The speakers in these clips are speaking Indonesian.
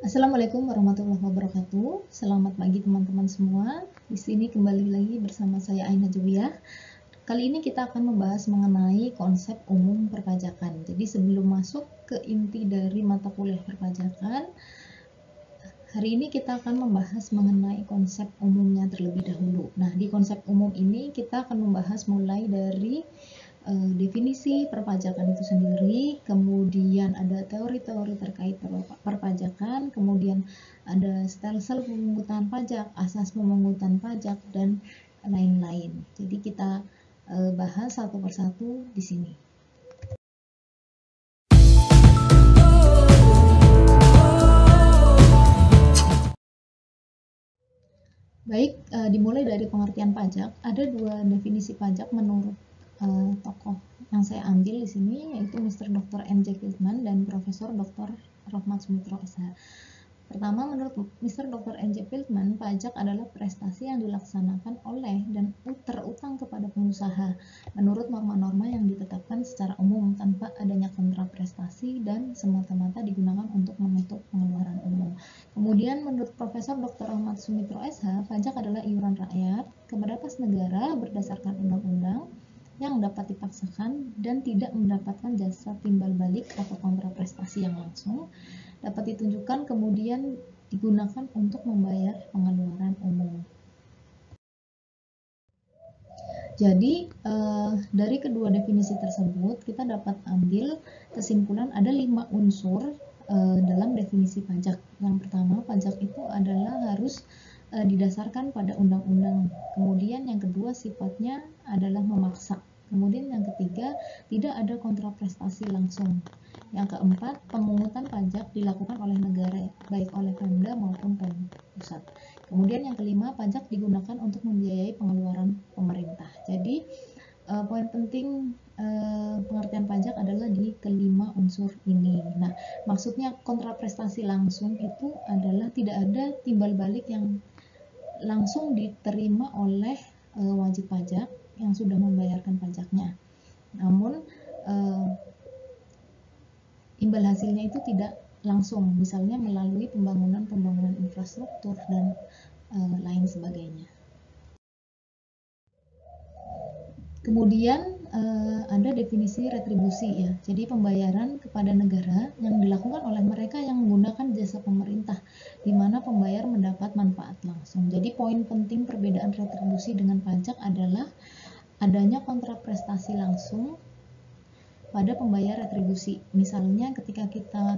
Assalamualaikum warahmatullahi wabarakatuh. Selamat pagi teman-teman semua. Di sini kembali lagi bersama saya Aina Juwiyah. Kali ini kita akan membahas mengenai konsep umum perpajakan. Jadi sebelum masuk ke inti dari mata kuliah perpajakan, hari ini kita akan membahas mengenai konsep umumnya terlebih dahulu. Nah, di konsep umum ini kita akan membahas mulai dari definisi perpajakan itu sendiri, kemudian ada teori-teori terkait perpajakan, kemudian ada stelsel pemungutan pajak, asas pemungutan pajak, dan lain-lain. Jadi kita bahas satu persatu di sini. Baik, dimulai dari pengertian pajak. Ada dua definisi pajak menurut tokoh yang saya ambil di sini, yaitu Mr. Dr. M.J. Fieldman dan Profesor Dr. Rohmat Sumitro SH. Pertama, menurut Mr. Dr. M.J. Fieldman, pajak adalah prestasi yang dilaksanakan oleh dan terutang kepada pengusaha menurut norma-norma yang ditetapkan secara umum tanpa adanya kontraprestasi dan semata-mata digunakan untuk menutup pengeluaran umum. Kemudian menurut Profesor Dr. Rohmat Sumitro SH, pajak adalah iuran rakyat kepada kas negara berdasarkan undang-undang yang dapat dipaksakan dan tidak mendapatkan jasa timbal balik atau kontraprestasi yang langsung, dapat ditunjukkan kemudian digunakan untuk membayar pengeluaran umum. Jadi dari kedua definisi tersebut kita dapat ambil kesimpulan ada 5 unsur dalam definisi pajak. Yang pertama, pajak itu adalah harus didasarkan pada undang-undang. Kemudian yang kedua, sifatnya adalah memaksa. Kemudian yang ketiga, tidak ada kontraprestasi langsung. Yang keempat, pemungutan pajak dilakukan oleh negara, baik oleh Pemda maupun pusat. Kemudian yang kelima, pajak digunakan untuk membiayai pengeluaran pemerintah. Jadi poin penting pengertian pajak adalah di kelima unsur ini. Nah, maksudnya kontraprestasi langsung itu adalah tidak ada timbal balik yang langsung diterima oleh wajib pajak yang sudah membayarkan pajaknya. Namun imbal hasilnya itu tidak langsung, misalnya melalui pembangunan infrastruktur dan lain sebagainya. Kemudian ada definisi retribusi ya. Jadi pembayaran kepada negara yang dilakukan oleh mereka yang menggunakan jasa pemerintah, di mana pembayar mendapat manfaat langsung. Jadi poin penting perbedaan retribusi dengan pajak adalah adanya kontraprestasi langsung pada pembayar retribusi. Misalnya ketika kita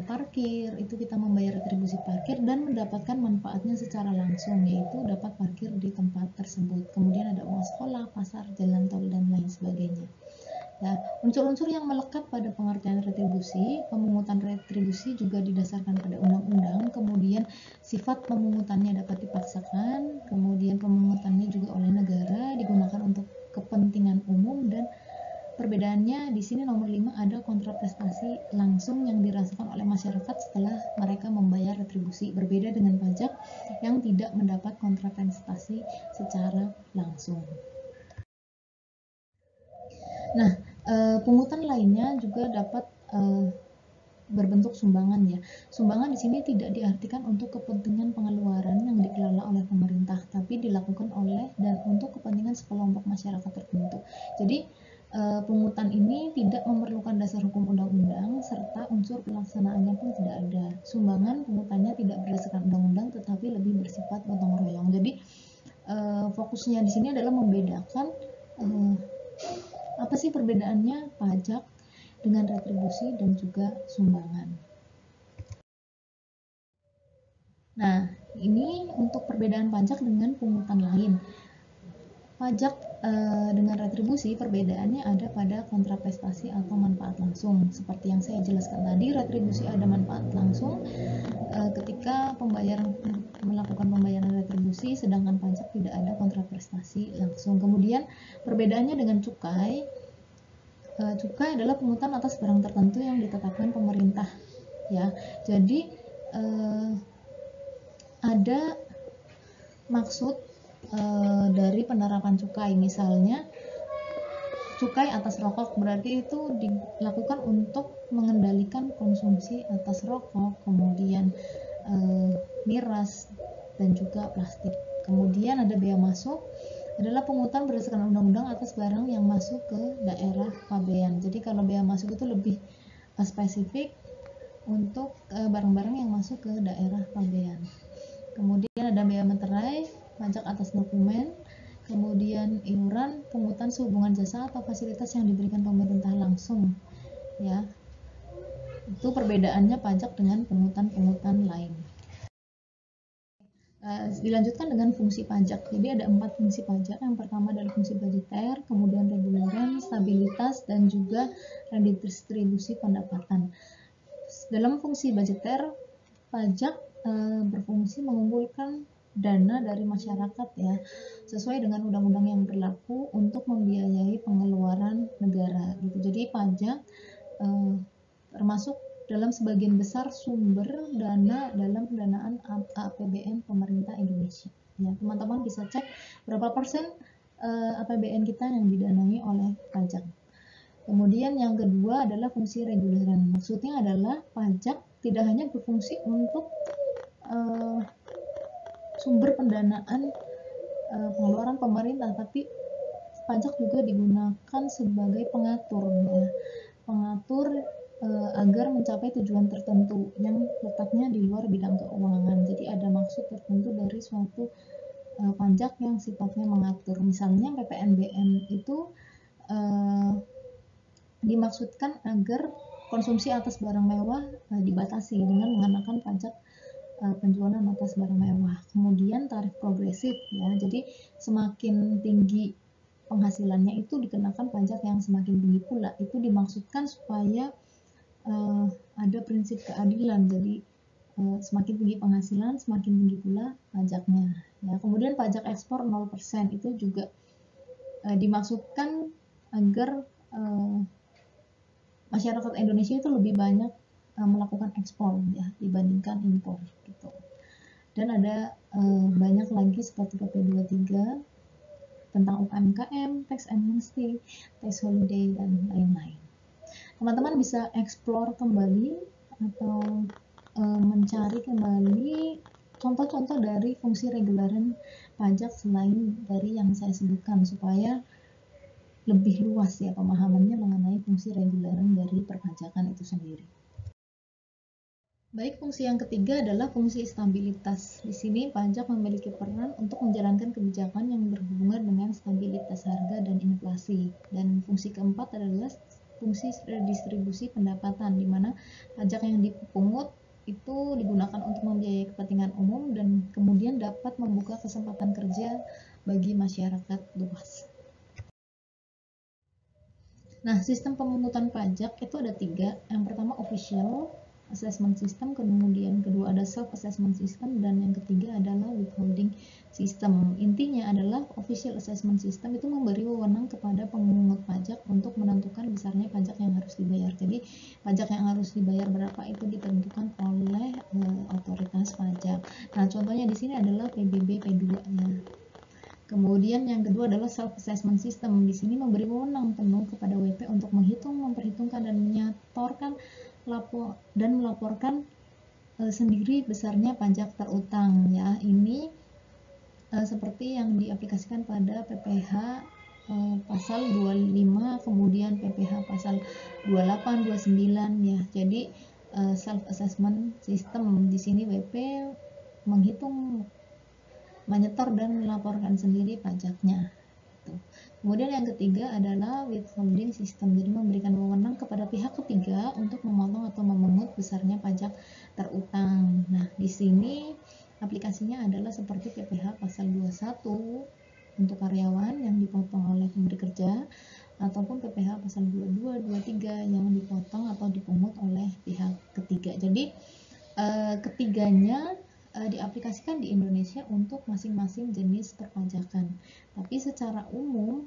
parkir, itu kita membayar retribusi parkir dan mendapatkan manfaatnya secara langsung, yaitu dapat parkir di tempat tersebut. Kemudian ada uang sekolah, pasar, jalan tol, dan lain sebagainya. Nah, unsur-unsur yang melekat pada pengertian retribusi, pemungutan retribusi juga didasarkan pada undang-undang, kemudian sifat pemungutannya dapat dipaksakan, kemudian pemungutannya juga oleh negara, digunakan untuk kepentingan umum, dan perbedaannya di sini nomor 5 ada kontraprestasi langsung yang dirasakan oleh masyarakat setelah mereka membayar retribusi, berbeda dengan pajak yang tidak mendapat kontraprestasi secara langsung. Nah, pungutan lainnya juga dapat berbentuk sumbangan ya. Sumbangan di sini tidak diartikan untuk kepentingan pengeluaran yang dikelola oleh pemerintah, tapi dilakukan oleh dan untuk kepentingan sekelompok masyarakat tertentu. Jadi pungutan ini tidak memerlukan dasar hukum undang-undang serta unsur pelaksanaannya pun tidak ada. Sumbangan pungutannya tidak berdasarkan undang-undang tetapi lebih bersifat gotong royong. Jadi fokusnya di sini adalah membedakan apa sih perbedaannya pajak dengan retribusi dan juga sumbangan. Nah, ini untuk perbedaan pajak dengan pungutan lain. Pajak dengan retribusi perbedaannya ada pada kontraprestasi atau manfaat langsung. Seperti yang saya jelaskan tadi, retribusi ada manfaat langsung ketika melakukan pembayaran retribusi, sedangkan pajak tidak ada kontraprestasi langsung. Kemudian perbedaannya dengan cukai. Cukai adalah pungutan atas barang tertentu yang ditetapkan pemerintah. Ya, jadi ada maksud dari penerapan cukai, misalnya cukai atas rokok berarti itu dilakukan untuk mengendalikan konsumsi atas rokok, kemudian miras dan juga plastik. Kemudian ada bea masuk adalah pungutan berdasarkan undang-undang atas barang yang masuk ke daerah pabean. Jadi kalau bea masuk itu lebih spesifik untuk barang-barang yang masuk ke daerah pabean. Kemudian ada bea materai, pajak atas dokumen, kemudian iuran, pungutan sehubungan jasa atau fasilitas yang diberikan pemerintah langsung, ya. Itu perbedaannya pajak dengan pungutan-pungutan lain. Dilanjutkan dengan fungsi pajak. Jadi ada 4 fungsi pajak. Yang pertama adalah fungsi budgeter, kemudian reguleran, stabilitas, dan juga redistribusi pendapatan. Dalam fungsi budgeter, pajak berfungsi mengumpulkan dana dari masyarakat, ya, sesuai dengan undang-undang yang berlaku untuk membiayai pengeluaran negara gitu. Jadi pajak termasuk dalam sebagian besar sumber dana dalam pendanaan APBN pemerintah Indonesia. Ya, teman-teman bisa cek berapa persen APBN kita yang didanai oleh pajak. Kemudian yang kedua adalah fungsi reguleran. Maksudnya adalah pajak tidak hanya berfungsi untuk sumber pendanaan pengeluaran pemerintah, tapi pajak juga digunakan sebagai pengatur, ya, pengatur agar mencapai tujuan tertentu yang letaknya di luar bidang keuangan. Jadi ada maksud tertentu dari suatu pajak yang sifatnya mengatur. Misalnya PPNBM itu dimaksudkan agar konsumsi atas barang mewah dibatasi dengan mengenakan pajak penjualan atas barang mewah. Kemudian tarif progresif, ya, jadi semakin tinggi penghasilannya itu dikenakan pajak yang semakin tinggi pula. Itu dimaksudkan supaya ada prinsip keadilan. Jadi semakin tinggi penghasilan, semakin tinggi pula pajaknya. Ya, kemudian pajak ekspor 0% itu juga dimaksudkan agar masyarakat Indonesia itu lebih banyak melakukan ekspor, ya, dibandingkan impor gitu. Dan ada banyak lagi seperti PP23 tentang UMKM, tax amnesty, tax holiday, dan lain-lain. Teman-teman bisa explore kembali atau mencari kembali contoh-contoh dari fungsi reguleran pajak selain dari yang saya sebutkan supaya lebih luas, ya, pemahamannya mengenai fungsi reguleran dari perpajakan itu sendiri. Baik, fungsi yang ketiga adalah fungsi stabilitas. Di sini pajak memiliki peran untuk menjalankan kebijakan yang berhubungan dengan stabilitas harga dan inflasi. Dan fungsi keempat adalah fungsi redistribusi pendapatan, di mana pajak yang dipungut itu digunakan untuk membiayai kepentingan umum dan kemudian dapat membuka kesempatan kerja bagi masyarakat luas. Nah, sistem pemungutan pajak itu ada 3. Yang pertama official assessment system, kemudian kedua ada self assessment system, dan yang ketiga adalah withholding system. Intinya adalah official assessment system itu memberi wewenang kepada pemungut pajak untuk menentukan besarnya pajak yang harus dibayar. Jadi pajak yang harus dibayar berapa itu ditentukan oleh otoritas pajak. Nah, contohnya di sini adalah PBB P2-nya. Kemudian yang kedua adalah self assessment system. Di sini memberi wewenang penuh kepada WP untuk menghitung, memperhitungkan, dan menyetorkan dan melaporkan sendiri besarnya pajak terutang, ya. Ini seperti yang diaplikasikan pada PPh pasal 25, kemudian PPh pasal 28, 29, ya. Jadi self assessment system di sini WP menghitung, menyetor, dan melaporkan sendiri pajaknya. Kemudian yang ketiga adalah withholding system, jadi memberikan wewenang kepada pihak ketiga untuk memotong atau memungut besarnya pajak terutang. Nah, di sini aplikasinya adalah seperti PPh pasal 21 untuk karyawan yang dipotong oleh pemberi kerja, ataupun PPh pasal 22, 23 yang dipotong atau dipungut oleh pihak ketiga. Jadi ketiganya diaplikasikan di Indonesia untuk masing-masing jenis perpajakan. Tapi secara umum,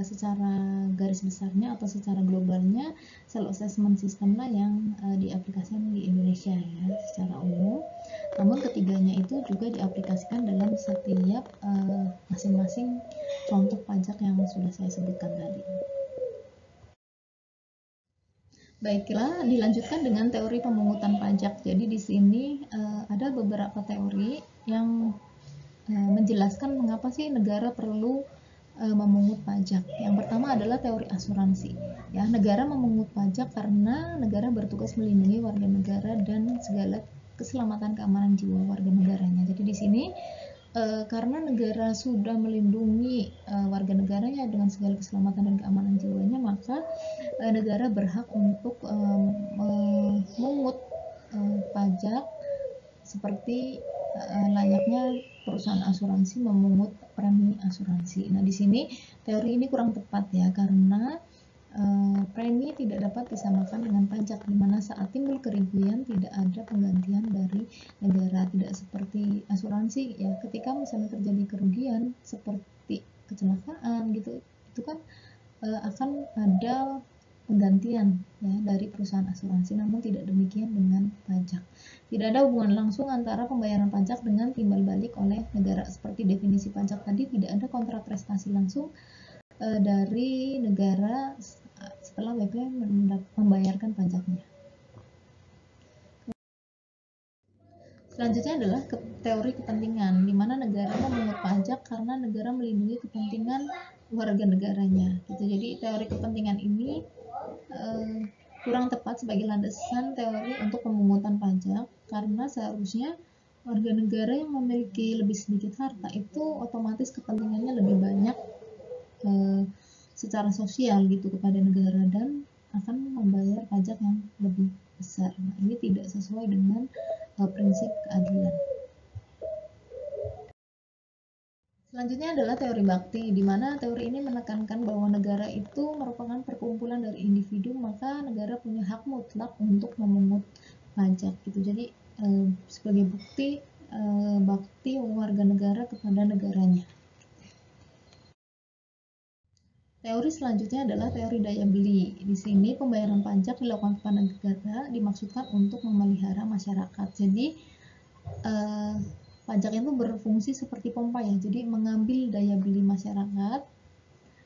secara garis besarnya atau secara globalnya, self assessment system lah yang diaplikasikan di Indonesia, ya, secara umum. Namun ketiganya itu juga diaplikasikan dalam setiap masing-masing contoh pajak yang sudah saya sebutkan tadi. Baiklah, dilanjutkan dengan teori pemungutan pajak. Jadi di sini ada beberapa teori yang menjelaskan mengapa sih negara perlu memungut pajak. Yang pertama adalah teori asuransi. Ya, negara memungut pajak karena negara bertugas melindungi warga negara dan segala keselamatan keamanan jiwa warga negaranya. Jadi di sini karena negara sudah melindungi warga negaranya dengan segala keselamatan dan keamanan jiwanya, maka negara berhak untuk memungut pajak seperti layaknya perusahaan asuransi memungut premi asuransi. Nah, di sini teori ini kurang tepat ya, karena premi tidak dapat disamakan dengan pajak, di mana saat timbul kerugian tidak ada penggantian dari negara, tidak seperti asuransi ya. Ketika misalnya terjadi kerugian seperti kecelakaan gitu, itu kan akan ada penggantian ya dari perusahaan asuransi, namun tidak demikian dengan pajak. Tidak ada hubungan langsung antara pembayaran pajak dengan timbal balik oleh negara. Seperti definisi pajak tadi, tidak ada kontrak prestasi langsung dari negara setelah WP membayarkan pajaknya. Selanjutnya adalah teori kepentingan, di mana negara memungut pajak karena negara melindungi kepentingan warga negaranya. Gitu. Jadi teori kepentingan ini kurang tepat sebagai landasan teori untuk pemungutan pajak, karena seharusnya warga negara yang memiliki lebih sedikit harta itu otomatis kepentingannya lebih banyak secara sosial gitu kepada negara dan akan membayar pajak yang lebih besar. Nah, ini tidak sesuai dengan prinsip keadilan. Selanjutnya adalah teori bakti, di mana teori ini menekankan bahwa negara itu merupakan perkumpulan dari individu, maka negara punya hak mutlak untuk memungut pajak gitu. Jadi sebagai bukti bakti warga negara kepada negaranya. Teori selanjutnya adalah teori daya beli. Di sini pembayaran pajak dilakukan kepada negara dimaksudkan untuk memelihara masyarakat. Jadi pajak itu berfungsi seperti pompa ya. Jadi mengambil daya beli masyarakat,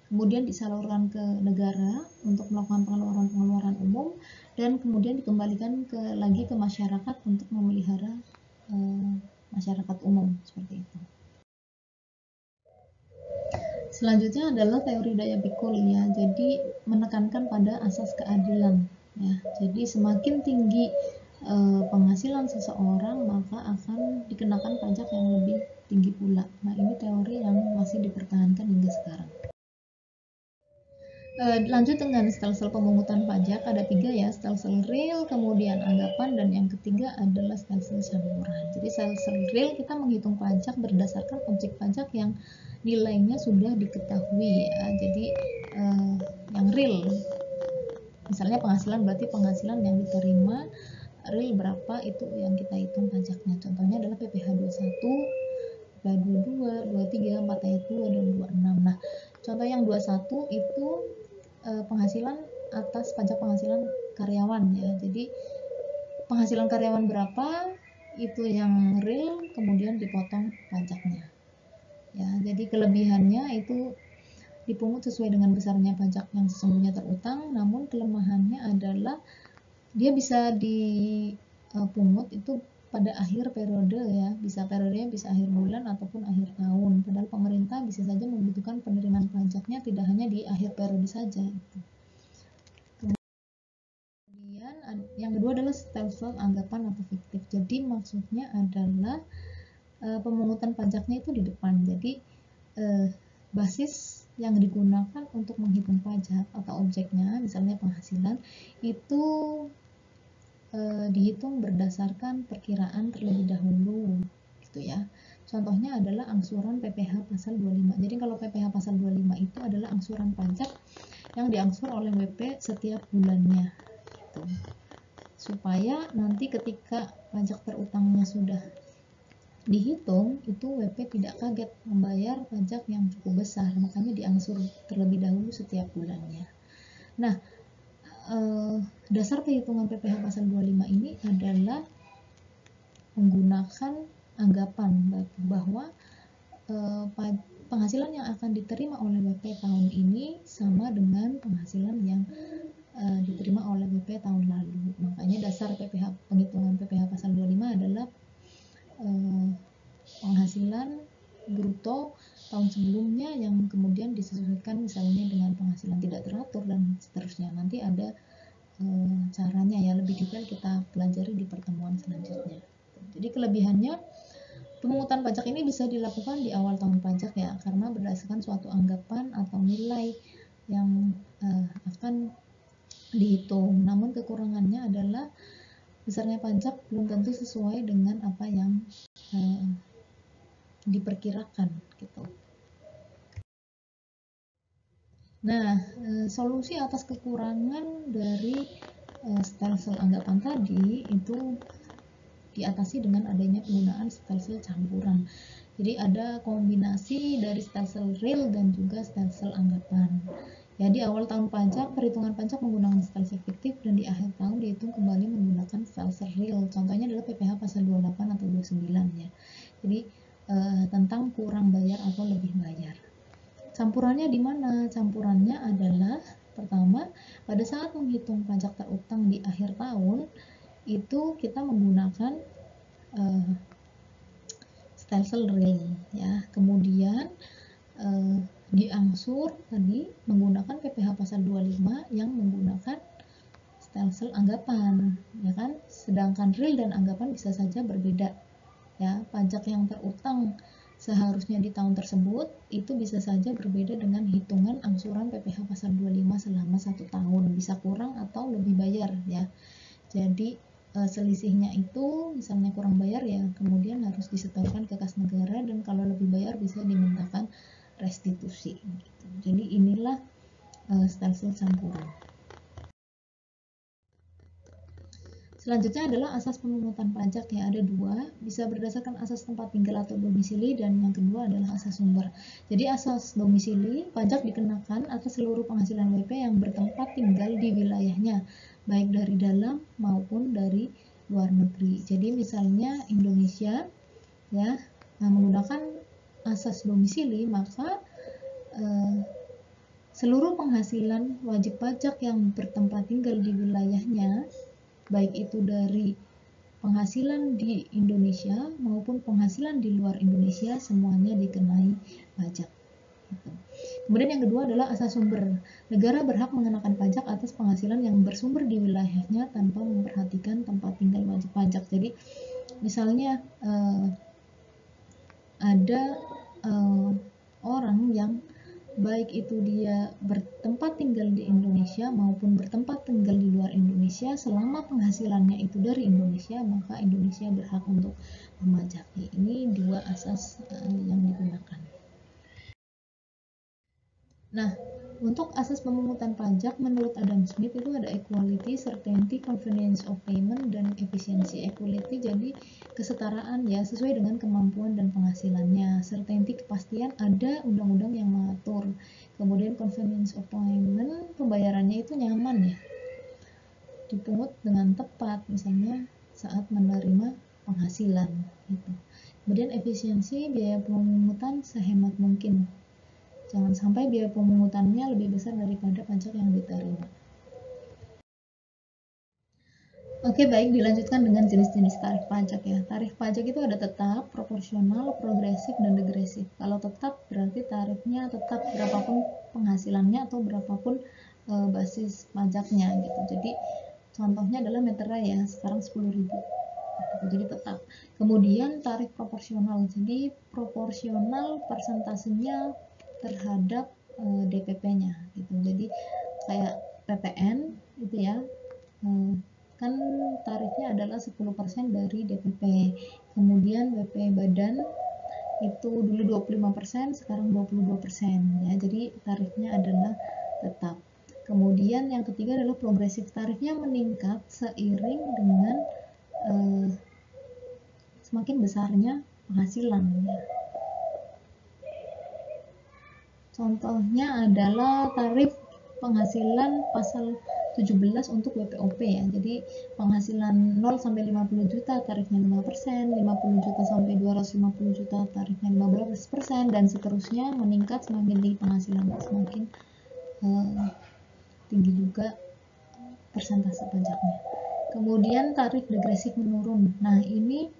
kemudian disalurkan ke negara untuk melakukan pengeluaran-pengeluaran umum, dan kemudian dikembalikan lagi ke masyarakat untuk memelihara masyarakat umum seperti itu. Selanjutnya adalah teori daya pikul ya, jadi menekankan pada asas keadilan ya. Jadi semakin tinggi penghasilan seseorang, maka akan dikenakan pajak yang lebih tinggi pula. Nah, ini teori yang masih dipertahankan hingga sekarang. Lanjut dengan stelsel pemungutan pajak, ada 3 ya, stelsel real, kemudian anggapan, dan yang ketiga adalah stelsel campuran. Jadi stelsel real kita menghitung pajak berdasarkan objek pajak yang nilainya sudah diketahui ya. Jadi yang real, misalnya penghasilan, berarti penghasilan yang diterima real berapa itu yang kita hitung pajaknya. Contohnya adalah PPh 21, PPh 22, 23, 4 ayat 2 dan 26. Nah, contoh yang 21 itu penghasilan atas pajak penghasilan karyawan ya. Jadi penghasilan karyawan berapa itu yang real, kemudian dipotong pajaknya ya. Jadi kelebihannya itu dipungut sesuai dengan besarnya pajak yang sesungguhnya terutang, namun kelemahannya adalah dia bisa dipungut itu pada akhir periode ya, periodenya bisa akhir bulan ataupun akhir tahun, padahal pemerintah bisa saja membutuhkan penerimaan pajaknya tidak hanya di akhir periode saja gitu. Kemudian yang kedua adalah stelsel anggapan atau fiktif. Jadi maksudnya adalah pemungutan pajaknya itu di depan. Jadi basis yang digunakan untuk menghitung pajak atau objeknya, misalnya penghasilan, itu dihitung berdasarkan perkiraan terlebih dahulu gitu ya. Contohnya adalah angsuran PPh pasal 25. Jadi kalau PPh pasal 25 itu adalah angsuran pajak yang diangsur oleh WP setiap bulannya gitu. Supaya nanti ketika pajak terutangnya sudah dihitung, itu WP tidak kaget membayar pajak yang cukup besar, makanya diangsur terlebih dahulu setiap bulannya. Nah, dasar perhitungan PPh pasal 25 ini adalah menggunakan anggapan bahwa penghasilan yang akan diterima oleh WP tahun ini sama dengan penghasilan yang diterima oleh BP tahun lalu. Makanya dasar penghitungan PPh pasal 25 adalah penghasilan bruto tahun sebelumnya yang kemudian disesuaikan misalnya dengan penghasilan tidak teratur dan seterusnya. Nanti ada caranya ya, lebih detail kita pelajari di pertemuan selanjutnya. Jadi kelebihannya, pemungutan pajak ini bisa dilakukan di awal tahun pajak ya, karena berdasarkan suatu anggapan atau nilai yang akan dihitung. Namun kekurangannya adalah besarnya pajak belum tentu sesuai dengan apa yang diperkirakan gitu. Nah, solusi atas kekurangan dari stelsel anggapan tadi itu diatasi dengan adanya penggunaan stelsel campuran. Jadi ada kombinasi dari stelsel real dan juga stelsel anggapan. Ya, di awal tahun pajak, perhitungan pajak menggunakan stelsel fiktif dan di akhir tahun dihitung kembali menggunakan stelsel real. Contohnya adalah PPh pasal 28 atau 29 ya. Jadi tentang kurang bayar atau lebih bayar. Campurannya di mana? Campurannya adalah pertama, pada saat menghitung pajak terutang di akhir tahun itu kita menggunakan stelsel real ya. Kemudian diangsur tadi menggunakan PPh pasal 25 yang menggunakan stelsel anggapan ya kan, sedangkan real dan anggapan bisa saja berbeda ya. Pajak yang terutang seharusnya di tahun tersebut itu bisa saja berbeda dengan hitungan angsuran PPh pasal 25 selama 1 tahun, bisa kurang atau lebih bayar ya. Jadi selisihnya itu misalnya kurang bayar ya, kemudian harus disetorkan ke kas negara, dan kalau lebih bayar bisa dimintakan restitusi gitu. Jadi inilah stelsel campuran. Selanjutnya adalah asas pemungutan pajak ya, ada dua, bisa berdasarkan asas tempat tinggal atau domisili, dan yang kedua adalah asas sumber. Jadi asas domisili, pajak dikenakan atas seluruh penghasilan WP yang bertempat tinggal di wilayahnya, baik dari dalam maupun dari luar negeri. Jadi misalnya Indonesia ya, menggunakan asas domisili, maka seluruh penghasilan wajib pajak yang bertempat tinggal di wilayahnya, baik itu dari penghasilan di Indonesia maupun penghasilan di luar Indonesia, semuanya dikenai pajak. Kemudian yang kedua adalah asas sumber. Negara berhak mengenakan pajak atas penghasilan yang bersumber di wilayahnya tanpa memperhatikan tempat tinggal wajib pajak. Jadi misalnya ada orang yang baik itu dia bertempat tinggal di Indonesia maupun bertempat tinggal di luar Indonesia, selama penghasilannya itu dari Indonesia, maka Indonesia berhak untuk memajaki. Ini dua asas yang digunakan. Nah, untuk asas pemungutan pajak menurut Adam Smith itu ada equality, certainty, convenience of payment, dan efisiensi. Equality jadi kesetaraan ya, sesuai dengan kemampuan dan penghasilannya. Certainty kepastian, ada undang-undang yang mengatur. Kemudian convenience of payment, pembayarannya itu nyaman ya, dipungut dengan tepat misalnya saat menerima penghasilan gitu. Kemudian efisiensi, biaya pemungutan sehemat mungkin. Jangan sampai biaya pemungutannya lebih besar daripada pajak yang diterima. Oke, baik, dilanjutkan dengan jenis-jenis tarif pajak ya. Tarif pajak itu ada tetap, proporsional, progresif, dan degresif. Kalau tetap berarti tarifnya tetap berapapun penghasilannya atau berapapun basis pajaknya gitu. Jadi contohnya adalah meterai ya, sekarang 10.000. Jadi tetap. Kemudian tarif proporsional. Jadi proporsional persentasenya terhadap DPP-nya gitu. Jadi kayak PPN gitu ya, kan tarifnya adalah 10% dari DPP. Kemudian BP badan itu dulu 25%, sekarang 22% ya. Jadi tarifnya adalah tetap. Kemudian yang ketiga adalah progresif, tarifnya meningkat seiring dengan semakin besarnya penghasilan ya. Contohnya adalah tarif penghasilan pasal 17 untuk WPOP ya. Jadi penghasilan 0 sampai 50 juta tarifnya 5%, 50 juta sampai 250 juta tarifnya 15%, dan seterusnya meningkat semakin tinggi penghasilan, semakin tinggi juga persentase pajaknya. Kemudian tarif degresif menurun. Nah, ini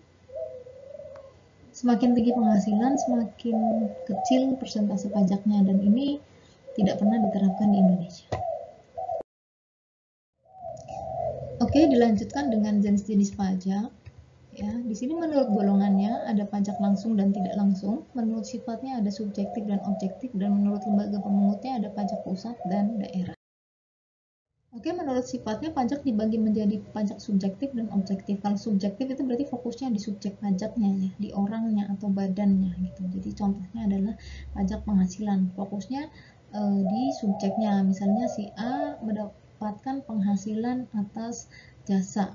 semakin tinggi penghasilan, semakin kecil persentase pajaknya, dan ini tidak pernah diterapkan di Indonesia. Oke, dilanjutkan dengan jenis-jenis pajak. Ya, di sini menurut golongannya ada pajak langsung dan tidak langsung, menurut sifatnya ada subjektif dan objektif, dan menurut lembaga pemungutnya ada pajak pusat dan daerah. Oke, menurut sifatnya pajak dibagi menjadi pajak subjektif dan objektif. Kalau subjektif itu berarti fokusnya di subjek pajaknya ya, di orangnya atau badannya gitu. Jadi contohnya adalah pajak penghasilan, fokusnya di subjeknya. Misalnya si A mendapatkan penghasilan atas jasa,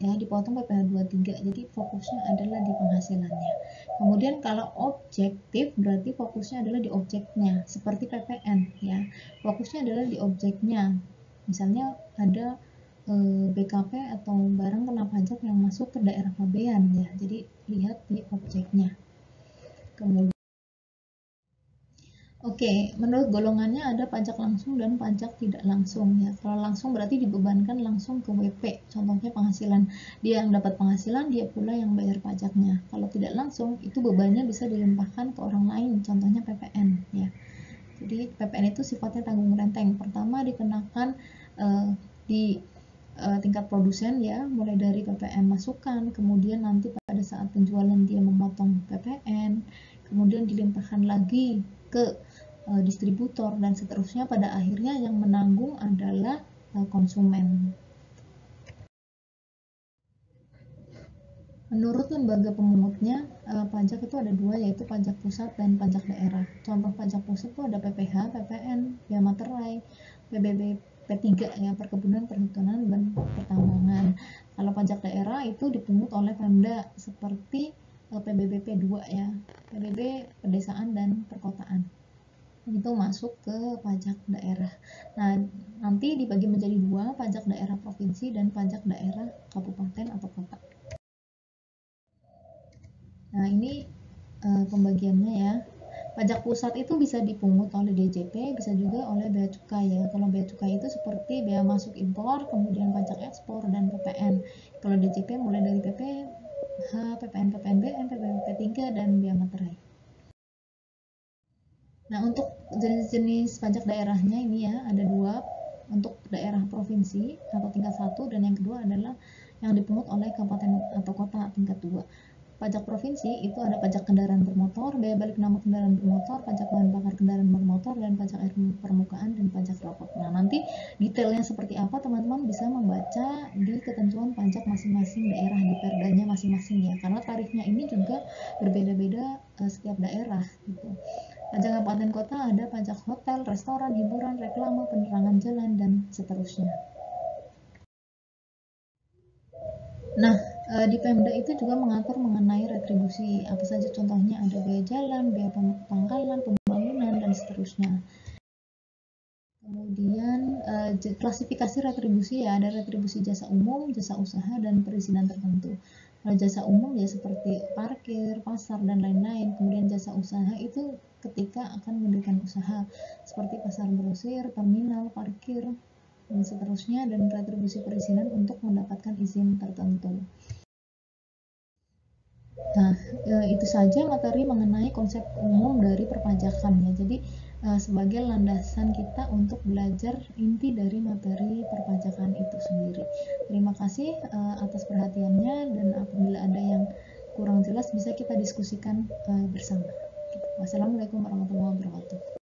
ya dipotong PPh 23, jadi fokusnya adalah di penghasilannya. Kemudian kalau objektif berarti fokusnya adalah di objeknya, seperti PPN ya, fokusnya adalah di objeknya. Misalnya ada BKP atau barang kena pajak yang masuk ke daerah pabean ya, jadi lihat di objeknya. Kemudian Oke, menurut golongannya ada pajak langsung dan pajak tidak langsung ya. Kalau langsung berarti dibebankan langsung ke WP, contohnya penghasilan. Dia yang dapat penghasilan, dia pula yang bayar pajaknya. Kalau tidak langsung, itu bebannya bisa dilimpahkan ke orang lain, contohnya PPN ya. Jadi PPN itu sifatnya tanggung renteng. Pertama dikenakan di tingkat produsen ya, mulai dari PPN masukan, kemudian nanti pada saat penjualan dia memotong PPN, kemudian dilimpahkan lagi ke distributor, dan seterusnya. Pada akhirnya yang menanggung adalah konsumen. Menurut lembaga pemungutnya, pajak itu ada dua, yaitu pajak pusat dan pajak daerah. Contoh pajak pusat itu ada PPh, PPN, bea materai, PBB P3 ya, perkebunan, perhutanan, dan pertambangan. Kalau pajak daerah itu dipungut oleh Pemda seperti PBB P2 ya, PBB pedesaan dan perkotaan. Itu masuk ke pajak daerah. Nah, nanti dibagi menjadi dua, pajak daerah provinsi dan pajak daerah kabupaten atau kota. Nah, ini pembagiannya ya. Pajak pusat itu bisa dipungut oleh DJP, bisa juga oleh bea cukai ya. Kalau bea cukai itu seperti bea masuk impor, kemudian pajak ekspor, dan PPN. Kalau DJP mulai dari PPh, PPN, PPNBM, PPN P3, dan bea materai. Nah, untuk jenis-jenis pajak daerahnya ini ya, ada dua. Untuk daerah provinsi atau tingkat 1, dan yang kedua adalah yang dipungut oleh kabupaten atau kota tingkat 2. Pajak provinsi itu ada pajak kendaraan bermotor, bea balik nama kendaraan bermotor, pajak bahan bakar kendaraan bermotor, dan pajak air permukaan, dan pajak rokok. Nah, nanti detailnya seperti apa teman-teman bisa membaca di ketentuan pajak masing-masing daerah, di perdanya masing-masing ya, karena tarifnya ini juga berbeda-beda setiap daerah gitu. Pajak kabupaten kota ada pajak hotel, restoran, hiburan, reklame, penerangan jalan, dan seterusnya. Nah, di Pemda itu juga mengatur mengenai retribusi. Apa saja contohnya? Ada biaya jalan, biaya pangkalan, pembangunan, dan seterusnya. Kemudian klasifikasi retribusi ya, ada retribusi jasa umum, jasa usaha, dan perizinan tertentu. Kalau jasa umum ya seperti parkir, pasar, dan lain-lain. Kemudian jasa usaha itu ketika akan mendirikan usaha seperti pasar grosir, terminal, parkir, dan seterusnya. Dan retribusi perizinan untuk mendapatkan izin tertentu. Nah, itu saja materi mengenai konsep umum dari perpajakan ya. Jadi sebagai landasan kita untuk belajar inti dari materi perpajakan itu sendiri. Terima kasih atas perhatiannya, dan apabila ada yang kurang jelas bisa kita diskusikan bersama. Wassalamualaikum warahmatullahi wabarakatuh.